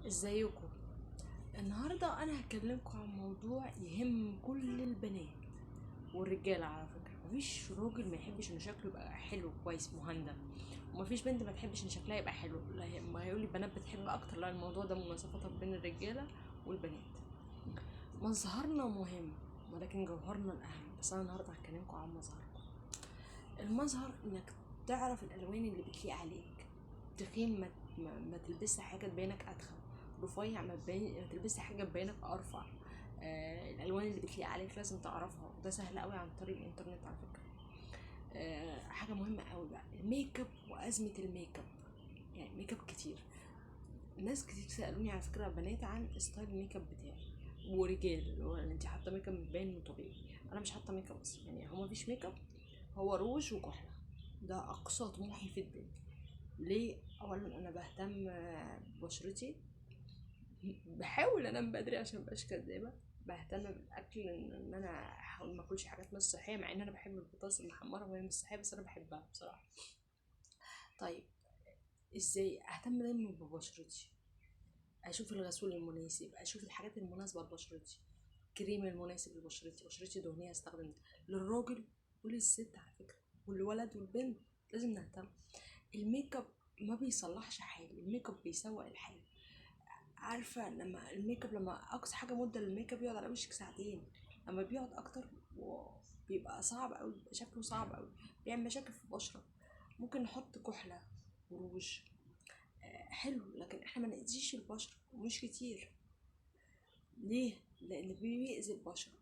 ازيكم؟ النهارده انا هكلمكم عن موضوع يهم كل البنات والرجاله. على فكره مفيش راجل ما يحبش ان شكله يبقى حلو كويس مهندم، ومفيش بنت ما تحبش ان شكلها يبقى حلو. ما هيقول لي البنات بتحب اكتر، لا، الموضوع ده مناصفه بين الرجاله والبنات. مظهرنا مهم ولكن جوهرنا الاهم، بس انا النهارده هكلمكم عن مظهركم. المظهر انك تعرف الالوان اللي بتليق عليك. تخين ما تلبسي حاجه تبينك ادخن، رفيع ما تلبسي حاجه تبينك ارفع. الالوان اللي بتليق عليك لازم تعرفها، وده سهل قوي عن طريق الانترنت على فكره. حاجه مهمه قوي بقى الميك اب وازمه الميك اب. يعني ميك اب كتير، ناس كتير سالوني على فكره بنات عن ستايل الميك اب بتاعي، ورجال اللي هو انت حاطه ميك اب مبين وطبيعي. انا مش حاطه ميك اب اصلا، يعني هو مفيش ميك اب، هو روج وكحله. ده اقصى طموحي في الدنيا. ليه؟ اولا انا بهتم ببشرتي، بحاول انام بدري عشان مبقاش كدابه. بهتم بالاكل، ان انا احاول ما اكلش حاجات مش صحيه، مع ان انا بحب البطاطس المحمره وهي مش صحيه، بس انا بحبها بصراحه. طيب، ازاي اهتم دايما ببشرتي؟ اشوف الغسول المناسب، اشوف الحاجات المناسبه لبشرتي، الكريم المناسب لبشرتي. بشرتي دهنيه استخدم ده للراجل وللست على فكره، والولد والبنت لازم نهتم. الميك اب ما بيصلحش حاجه، الميك اب بيسوق الحاجه. عارفه لما الميك اب، لما اقصى حاجه مده للميك اب يقعد على وشك ساعتين، لما بيقعد اكتر بيبقى صعب قوي، بيبقى شكله صعب قوي، بيعمل مشاكل في البشره. ممكن نحط كحله وروج، حلو، لكن احنا ما نأذيش البشره ومش كتير. ليه؟ لان بيأذي البشره.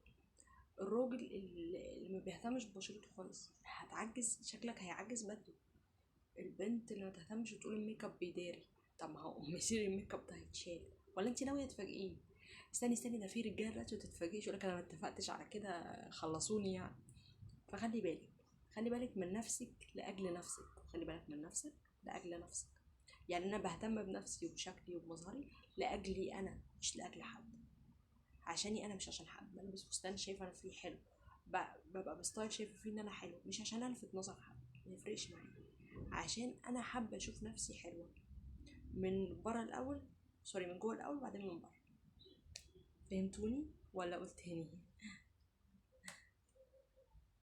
الراجل اللي ما بيهتمش ببشرته خالص هتعجز، شكلك هيعجز بدري. البنت اللي ما تهتمش وتقول الميك اب بيداري، طب ما هو مسير الميك اب ده هيتشال، ولا انت ناويه تفاجئيه؟ استني، ده في رجاله دلوقتي ما تتفاجئش يقول لك انا ما اتفقتش على كده خلصوني يعني. فخلي بالك، خلي بالك من نفسك لاجل نفسك، خلي بالك من نفسك لاجل نفسك. يعني انا بهتم بنفسي وبشكلي وبمظهري لاجلي انا، مش لاجل حد. عشاني انا مش عشان حد. بلبس فستان شايفه انا فيه حلو، ببقى بستايل شايفه فيه ان انا حلو، مش عشان الفت نظر حد، ما يفرقش معايا، عشان انا حابه اشوف نفسي حلوه من بره الاول، سوري، من جوه الاول وبعدين من بره. فهمتوني ولا قلت هني؟